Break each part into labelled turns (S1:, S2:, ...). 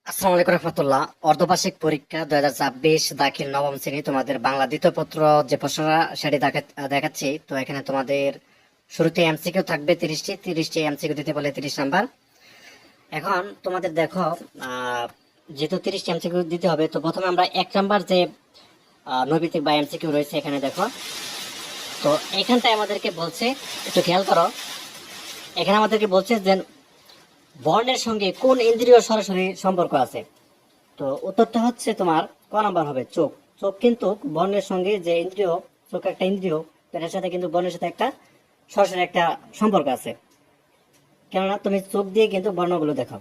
S1: আসসালামু আলাইকুম রহমতুল্লাহ। অর্ধবার্ষিক পরীক্ষা 2026 দাখিল নবম শ্রেণী তোমাদের বাংলা দ্বিতীয় পত্র যে প্রশ্নটা সেটি দেখাচ্ছি। তো এখানে তোমাদের শুরুতে এমসিকিউ থাকবে 30টি এমসিকিউ দিতে বলে 30 নাম্বার। এখন তোমাদের দেখো, যেহেতু 30টি এমসিকিউ দিতে হবে, তো প্রথমে আমরা 1 নাম্বার যে নৈবিত্তিক বা এমসিকিউ রয়েছে এখানে দেখো। তো এখানটায় আমাদেরকে বলছে, একটু খেয়াল করো, এখানে আমাদেরকে বলছে যে বর্ণের সঙ্গে কোন ইন্দ্রিয় সরাসরি সম্পর্ক আছে। তো উত্তরটা হচ্ছে তোমার ক নাম্বার হবে চোখ। চোখ কিন্তু বর্ণের সঙ্গে যে ইন্দ্রিয়, চোখ একটা ইন্দ্রিয়, এটার সাথে কিন্তু বর্ণের সাথে একটা সরাসরি একটা সম্পর্ক আছে, কেননা তুমি চোখ দিয়ে কিন্তু বর্ণগুলো দেখো।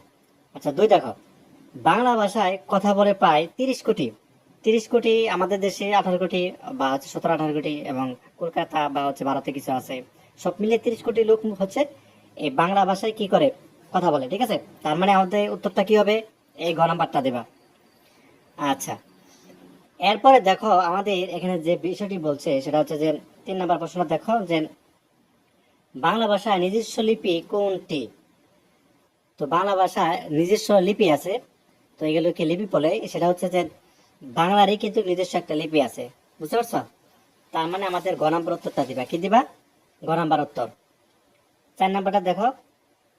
S1: আচ্ছা, 2 দেখো, বাংলা ভাষায় কথা বলে প্রায় 30 কোটি। 30 কোটি আমাদের দেশে 18 কোটি বা হচ্ছে 17-18 কোটি, এবং কলকাতা বা হচ্ছে ভারতে কিছু আছে, সব মিলিয়ে 30 কোটি লোক হচ্ছে এই বাংলা ভাষায় কি করে কথা বলে। ঠিক আছে, তার মানে আমাদের উত্তরটা কি হবে, এই ঘ নাম্বারটা দেবা। আচ্ছা, এরপরে দেখো আমাদের এখানে যে বিষয়টি বলছে সেটা হচ্ছে যে 3 নাম্বার প্রশ্ন দেখো যে বাংলা ভাষায় নিজস্ব লিপি কোনটি। তো বাংলা ভাষায় নিজস্ব লিপি আছে, তো এগুলোকে লিপি বলে। সেটা হচ্ছে যে বাংলারই কিন্তু নিজস্ব একটা লিপি আছে, বুঝতে পারছো? তার মানে আমাদের গ নাম্বার উত্তরটা দিবা, কি দিবা, গ নাম্বার উত্তর। 4 নাম্বারটা দেখো,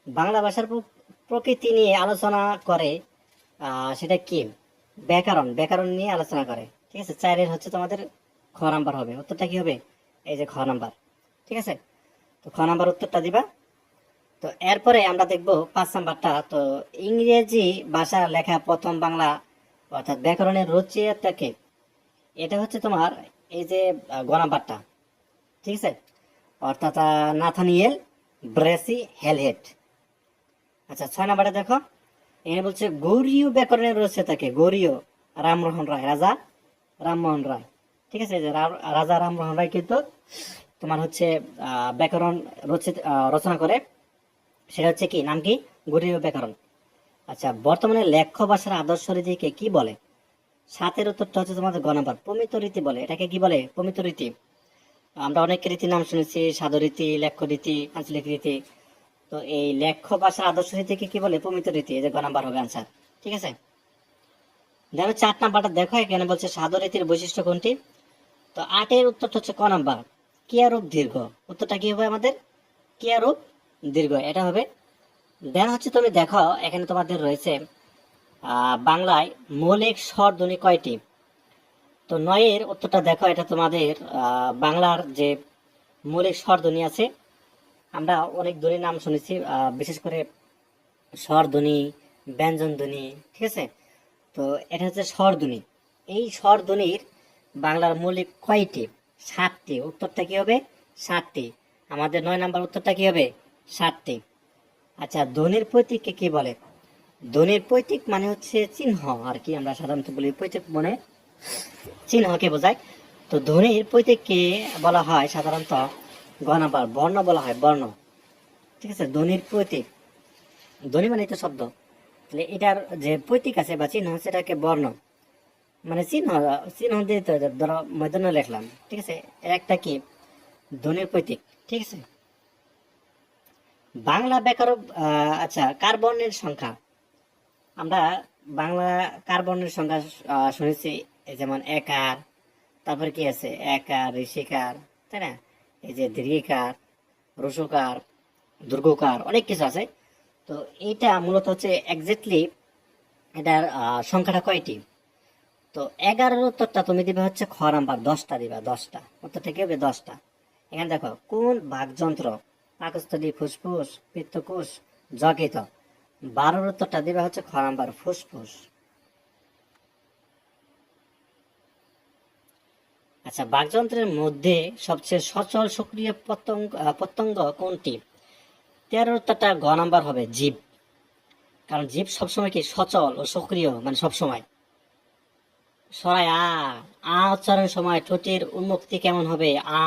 S1: বাংলা ভাষার প্রকৃতি নিয়ে আলোচনা করে, সেটা কি, ব্যাকরণ। ব্যাকরণ নিয়ে আলোচনা করে। ঠিক আছে, 4-এর হচ্ছে তোমাদের খ নাম্বার হবে, উত্তরটা কি হবে, এই যে খ নাম্বার। ঠিক আছে, তো খ নাম্বার উত্তরটা দিবা। তো এরপরে আমরা দেখব 5 নাম্বারটা। তো ইংরেজি ভাষা লেখা প্রথম বাংলা অর্থাৎ ব্যাকরণের রচয়িতাকে, এটা হচ্ছে তোমার এই যে গ নাম্বারটা। ঠিক আছে, অর্থাৎ নাথানিয়েল ব্রেসি হেলহেড। আচ্ছা, 6 নাম্বারটা দেখো, এখানে বলছে গৌরীয় ব্যাকরণের রচয়িতাকে, গৌরীয় রামমোহন রায়, রাজা রামমোহন রায়। ঠিক আছে, এই যে রাজা রামমোহন রায় কিন্তু তোমার হচ্ছে ব্যাকরণ রচনা করে, সেটা হচ্ছে কি, নাম কি, গৌরীয় ব্যাকরণ। আচ্ছা, বর্তমানে লেখ্য ভাষার আদর্শ রীতিকে কি বলে। 7-এর উত্তরটা হচ্ছে তোমাদের গ নাম্বার, প্রমিত রীতি বলে। এটাকে কি বলে, প্রমিত রীতি। আমরা অনেক রীতির নাম শুনেছি, সাধু রীতি, লেখ্য রীতি, আঞ্চলিক রীতি। তো এই লেখ্য ভাষার আদর্শ রীতিকে কি বলে, প্রমিত রীতি। এই যে গ নাম্বার হবে আনসার। ঠিক আছে, দেখো 4 নাম্বারটা দেখো, এখানে বলছে সাধু রীতির বৈশিষ্ট্য কোনটি। তো 8-এর উত্তরটা হচ্ছে ক নাম্বার, ক্রিয়ারূপ দীর্ঘ। উত্তরটা কি হবে আমাদের, ক্রিয়ারূপ দীর্ঘ, এটা হবে। দেন হচ্ছে তুমি দেখো এখানে তোমাদের রয়েছে বাংলায় মৌলিক স্বরধ্বনি কয়টি। তো 9-এর উত্তরটা দেখো, এটা তোমাদের বাংলার যে মৌলিক স্বরধ্বনি আছে, আমরা অনেক ধ্বনির নাম শুনেছি, বিশেষ করে স্বরধ্বনি, ব্যঞ্জন ধ্বনি। ঠিক আছে, তো এটা হচ্ছে স্বরধ্বনি। এই স্বরধ্বনির বাংলার মৌলিক কয়টি, 7টি। উত্তরটা কি হবে, 7টি। আমাদের 9 নাম্বার উত্তরটা কি হবে, 7টি। আচ্ছা, ধ্বনির প্রতীককে কি বলে। ধ্বনির প্রতীক মানে হচ্ছে চিহ্ন আর কি, আমরা সাধারণত বলি প্রতীক মানে চিহ্নকে বোঝায়। তো ধ্বনির প্রতীককে বলা হয় সাধারণত গ নাম্বার, বর্ণ বলা হয়, বর্ণ। ঠিক আছে, ধ্বনির প্রতীক, ধ্বনি মানে তো শব্দ, তাহলে এটার যে প্রতীক আছে বা চিহ্ন, সেটাকে বর্ণ মানে চিহ্ন। চিহ্ন দিয়ে তো ধরো মধ্যন্য লিখলাম। ঠিক আছে, এর একটা কি, ধ্বনির প্রতীক। ঠিক আছে, বাংলা ব্যাকরণ। আচ্ছা, কার বর্ণের সংখ্যা। আমরা বাংলা কার বর্ণের সংখ্যা শুনেছি, এই যেমন একার, তারপরে কি আছে, একার, ঋষিকার, তাই না, এই যে দীর্ঘিকার, রসুকার, দুর্গকার, অনেক কিছু আছে। তো এইটা মূলত হচ্ছে এক্স্যাক্টলি এটার সংখ্যাটা কয়টি। তো 11-এর উত্তরটা তুমি দিবে হচ্ছে খ নাম্বার, 10টা দিবা, 10টা। উত্তরটা কি হবে, 10টা। এখানে দেখো কোন বাকযন্ত্র, পাকস্থলী, ফুসফুস, পিত্তকোষ, যকৃত। 12-এর উত্তরটা দিবে হচ্ছে খ নাম্বার, ফুসফুস। আচ্ছা, বাকযন্ত্রের মধ্যে সবচেয়ে সচল সক্রিয় পতঙ্গ কোনটি। 13-এর উত্তরটা গ নাম্বার হবে, জীব। কারণ জীব সবসময় কি সচল ও সক্রিয়, মানে সবসময়। সরাই আ উচ্চারণের সময় ঠোঁটের উন্মুক্তি কেমন হবে, আ।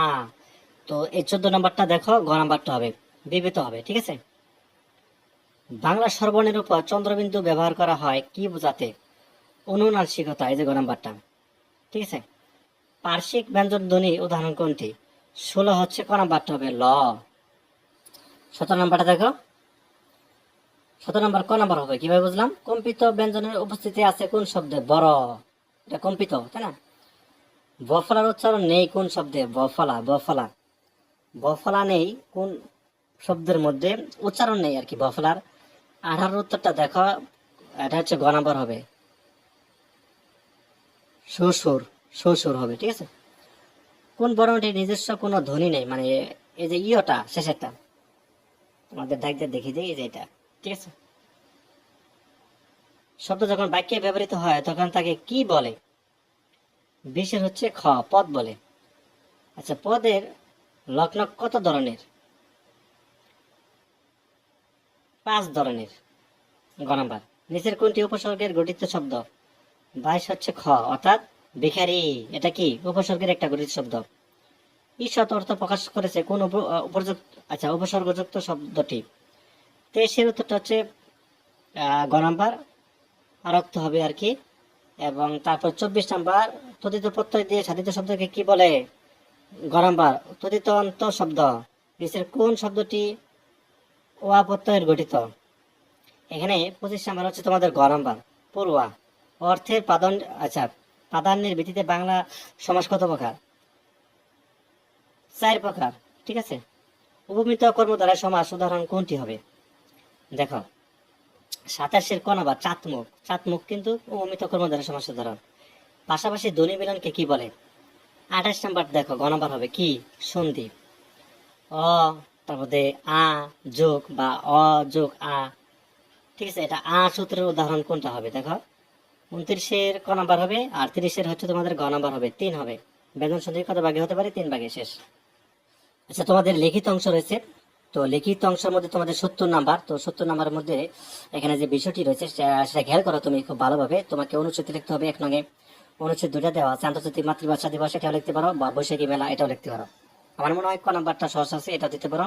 S1: তো এই 14 নাম্বারটা দেখো, গ নাম্বারটা হবে, বিবৃত হবে। ঠিক আছে, বাংলা স্বরবর্ণের উপর চন্দ্রবিন্দু ব্যবহার করা হয় কি বোঝাতে। অনুনাসিকতা, এই যে গ নাম্বারটা। ঠিক আছে, পার্শ্বিক ব্যঞ্জন ধ্বনি উদাহরণ কোনটি। 16 হচ্ছে ক নাম্বারটা হবে, ল। 17 নাম্বারটা দেখো, নম্বর ক নম্বর হবে, কিভাবে বুঝলাম? কম্পিত ব্যঞ্জনের উপস্থিতি আছে কোন শব্দে? বড়, এটা কম্পিত, তাই না? বফলার উচ্চারণ নেই কোন শব্দে? বফলা, বফলা, বফলা নেই কোন শব্দের মধ্যে? উচ্চারণ নেই আর কি বফলার। 18 উত্তরটা দেখো, এটা হচ্ছে গ নাম্বার হবে, শ্বশুর, শ্বশুর হবে, ঠিক আছে। কোন বর্ণটির নিজস্ব কোনো ধ্বনি নেই, মানে এই যে ইয়টা শেষেরটা, তোমাদের ডাকতে দেখিয়ে দিই, এই যে এটা, ঠিক আছে। শব্দ যখন বাক্যে ব্যবহৃত হয় তখন তাকে কি বলে? বিশের হচ্ছে খ, পদ বলে। আচ্ছা, পদের লগ্ন কত ধরনের? 5 ধরনের, গ নাম্বার। নিচের কোনটি উপসর্গের গঠিত শব্দ? 22 হচ্ছে খ, অর্থাৎ ভিখারি, এটা কি উপসর্গের একটা গঠিত শব্দ। ঈষৎ অর্থ প্রকাশ করেছে কোন উপসর্গযুক্ত শব্দটি? 23 উত্তরটা হচ্ছে গ নাম্বার, আরক্ত হবে আর কি। এবং তারপর 24 নাম্বার, তদিত প্রত্যয় দিয়ে সাধিত শব্দকে কি বলে? গ নাম্বার, তদিত অন্ত শব্দ। নিচের কোন শব্দটি ওয়া প্রত্যয়ের গঠিত? এখানে 25 নাম্বার হচ্ছে তোমাদের গ নাম্বার, পড়ুয়া। অর্থের প্রাধান্যের ভিত্তিতে বাংলা সমাস কত প্রকার? 4 প্রকার, ঠিক আছে। উপমিত কর্ম দ্বারা সমাস উদাহরণ কোনটি হবে? দেখো, 27 ক নাম্বার, চাতমুখ, চাতমুখ কিন্তু উপমিত কর্ম দ্বারা সমাস উদাহরণ। পাশাপাশি ধ্বনি মিলনকে কি বলে? 28 নাম্বার দেখো, গ নাম্বার হবে কি? সন্ধি। অ, তারপরে আ যোগ বা অ যোগ আ, ঠিক আছে। এটা আ সূত্রের উদাহরণ কোনটা হবে? দেখো, 29 ক নাম্বার হবে, আর 30 হচ্ছে তোমাদের গ নাম্বার হবে, 3 হবে। ব্যঞ্জন সন্ধি কত ভাগে হতে পারে? 3 ভাগে, শেষ। আচ্ছা, তোমাদের লিখিত অংশ রয়েছে, তো লিখিত অংশের মধ্যে তোমাদের 70 নাম্বার, তো 70 নাম্বারের মধ্যে এখানে যে বিষয়টি রয়েছে সেটা খেয়াল করো তুমি খুব ভালোভাবে। তোমাকে অনুচ্ছেদ লিখতে হবে, 1 নঙে অনুচ্ছেদ 2টা দেওয়া আছে, আন্তর্জাতিক মাতৃভাষা দিবস এটাও লিখতে পারো, বা বৈশাখী মেলা এটাও লিখতে পারো। আমার মনে হয় ক নাম্বারটা সহজ আছে, এটাও দিতে পারো।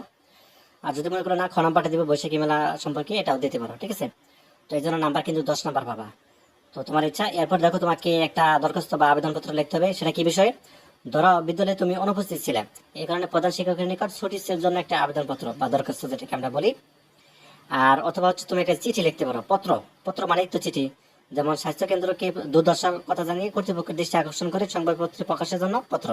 S1: আর যদি মনে করো না খ নাম্বারটা দিব বৈশাখী মেলা সম্পর্কে, এটাও দিতে পারো, ঠিক আছে। তো এই জন্য নাম্বার কিন্তু 10 নাম্বার পাবা, তো তোমার ইচ্ছা। এরপর দেখো, তোমাকে একটা দরখাস্ত বা আবেদনপত্র লিখতে হবে, সেটা কি বিষয়ে? ধরো বিদ্যালয়ে তুমি অনুপস্থিত ছিলে, এই কারণে প্রধান শিক্ষকের নিকট ছুটির জন্য একটা আবেদনপত্র বা দরখাস্ত যেটাকে আমরা বলি। আর অথবা হচ্ছে তুমি একটা চিঠি লিখতে পারো, পত্র, পত্র মানেই তো চিঠি। যেমন স্বাস্থ্য কেন্দ্রকে দুর্দশার কথা জানিয়ে কর্তৃপক্ষের দৃষ্টি আকর্ষণ করে সংবাদপত্রে প্রকাশের জন্য পত্র।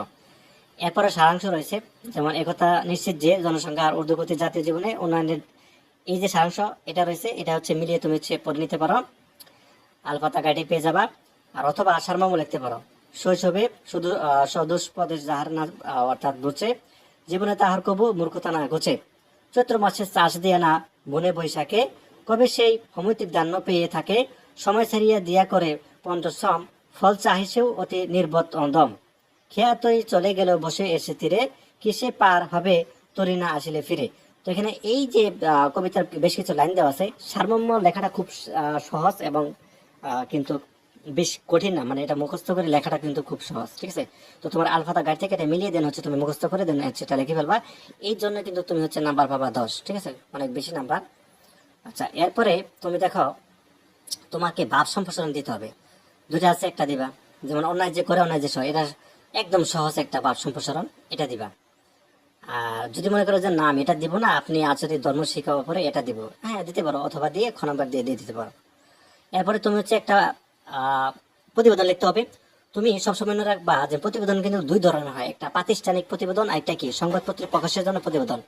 S1: এরপরে সারাংশ রয়েছে, যেমন একথা নিশ্চিত যে জনসংখ্যা আর ঊর্ধ্বগতি জাতীয় জীবনে উন্নয়নের, এই যে সারাংশ এটা রয়েছে, এটা হচ্ছে মিলিয়ে তুমি হচ্ছে পড়ে নিতে পারো, আলপাতা গাইডে পেয়ে যাবা। আর অথবা সারমর্ম লিখতে পারো, শৈশবে শুধু সদুষ্পদেশ যাহার না অর্থাৎ বুঝে, জীবনে তাহার কবু মূর্খতা না ঘুচে, চৈত্র মাসে চাষ দিয়ে না বনে বৈশাখে, কবে সেই সমৈতিক দান্য পেয়ে থাকে, সময় ছাড়িয়া দিয়া করে পঞ্চশ্রম, ফল চাহিসেও অতি নির্বত দম, খেয়া তৈ চলে গেল বসে এসে তীরে, কিসে পার হবে তরি না আসিলে ফিরে। তো এখানে এই যে কবিতার বেশ কিছু লাইন দেওয়া আছে, সারমর্ম লেখাটা খুব সহজ এবং কিন্তু বেশ কঠিন না, মানে এটা মুখস্থ করে লেখাটা কিন্তু খুব সহজ, ঠিক আছে। তো তোমার আলফাতা গাইড থেকে এটা মিলিয়ে দেন হচ্ছে তুমি মুখস্থ করে দেন সেটা লিখে ফেলবা, এই জন্য কিন্তু তুমি হচ্ছে নাম্বার পাবা 10, ঠিক আছে, অনেক বেশি নাম্বার। আচ্ছা, এরপরে তুমি দেখো, তোমাকে ভাব সম্প্রসারণ দিতে হবে, দুটা আছে, একটা দিবা। যেমন অন্যায় যে করে অন্যায় যে সয়, এটা একদম সহজ একটা ভাব সম্প্রসারণ, এটা দিবা। আর যদি মনে করো যে না আমি এটা দিব না, আপনি আচার্য ধর্ম শিক্ষার উপরে এটা দিব, হ্যাঁ দিতে পারো, অথবা দিয়ে খ নাম্বার দিয়ে দিতে পারো। এরপরে তুমি হচ্ছে একটা প্রতিবেদন লিখতে হবে। তুমি সবসময় মনে রাখবা যে প্রতিবেদন কিন্তু 2 ধরনের হয়, একটা প্রাতিষ্ঠানিক প্রতিবেদন আর একটা কি সংবাদপত্রে প্রকাশের জন্য প্রতিবেদন।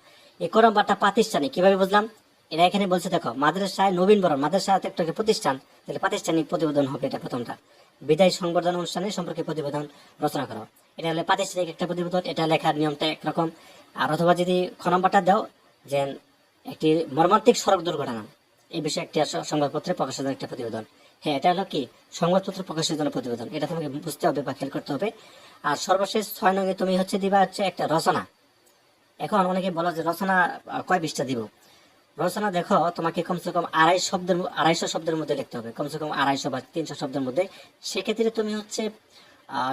S1: এই ক নাম্বারটা প্রাতিষ্ঠানিক, কিভাবে বুঝলাম? এরা এখানে বলছে দেখো, মাদ্রাসায় নবীনবরণ, মাদ্রাসা একটা প্রতিষ্ঠান, তাহলে প্রাতিষ্ঠানিক প্রতিবেদন হবে এটা প্রথমটা। বিদায় সংবর্ধনা অনুষ্ঠানে সম্পর্কে প্রতিবেদন রচনা করো, এটা হলে প্রাতিষ্ঠানিক একটা প্রতিবেদন, এটা লেখার নিয়মটা একরকম। আর অথবা যদি খ নাম্বারটা দাও যে একটি মর্মান্তিক সড়ক দুর্ঘটনা, এই বিষয়ে একটি সংবাদপত্রে প্রকাশের জন্য একটা প্রতিবেদন, হ্যাঁ এটা হলো কি সংবাদপত্র প্রকাশের জন্য প্রতিবেদন, এটা তোমাকে বুঝতে হবে বা খেয়াল করতে হবে। আর সর্বশেষ 6 নঙ্গে তুমি হচ্ছে দিবা হচ্ছে একটা রচনা। এখন অনেকে বলো যে রচনা কয় পৃষ্ঠা দিব? রচনা দেখো, তোমাকে কমসে কম 250 শব্দের মধ্যে লিখতে হবে, কমসে কম 250 বা 300 শব্দের মধ্যে। সেক্ষেত্রে তুমি হচ্ছে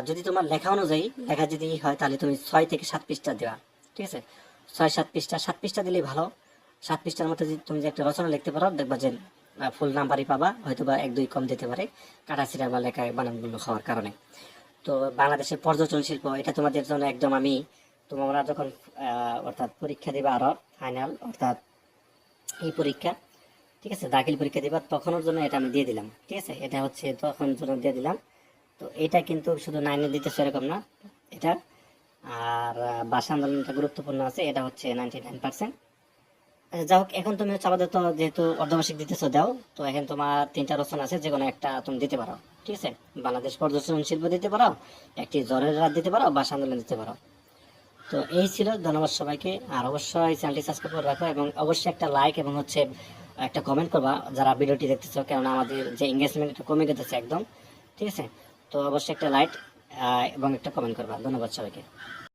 S1: যদি তোমার লেখা অনুযায়ী লেখা যদি হয়, তাহলে তুমি 6 থেকে 7 পৃষ্ঠা দেওয়া, ঠিক আছে। 6-7 পৃষ্ঠা, 7 পৃষ্ঠা দিলেই ভালো। 7 পৃষ্ঠার মধ্যে যদি তুমি যে একটা রচনা লিখতে পারো, দেখবা যে ফুল নাম্বারই পাবা, হয়তো বা 1-2 কম দিতে পারে কাটাছিড়া বা লেখায় বানানগুলো হওয়ার কারণে। তো বাংলাদেশের পর্যটন শিল্প, এটা তোমাদের জন্য একদম, আমি তোমরা যখন অর্থাৎ পরীক্ষা দিবা আরো ফাইনাল, অর্থাৎ এই পরীক্ষা, ঠিক আছে, দাখিল পরীক্ষা দিবা তখনের জন্য এটা আমি দিয়ে দিলাম। ঠিক আছে, এটা হচ্ছে তখন জন্য দিয়ে দিলাম। তো এটা কিন্তু শুধু 9 দিতেছে এরকম না, এটা আর ভাষা আন্দোলনটা গুরুত্বপূর্ণ আছে, এটা হচ্ছে 99%। যাই হোক, এখন তুমি হচ্ছে আমাদের তো যেহেতু অর্ধবার্ষিক দিতেছো দাও, তো এখন তোমার 3টা রচনা আছে, যে কোনো একটা তুমি দিতে পারো। ঠিক আছে, বাংলাদেশ পর্যটন শিল্প দিতে পারো, একটি জ্বরের রাত দিতে পারো, ভাষা আন্দোলন দিতে পারো। তো এই ছিল, ধন্যবাদ সবাইকে। আর অবশ্যই চ্যানেলটি সাবস্ক্রাইব করে রাখো এবং অবশ্যই একটা লাইক এবং হচ্ছে একটা কমেন্ট করবা যারা ভিডিওটি দেখতেছো, কেননা আমাদের যে এঙ্গেজমেন্ট এটা কমে গেছে একদম। ঠিক আছে, তো অবশ্যই একটা লাইক এবং একটা কমেন্ট করবা। ধন্যবাদ সবাইকে।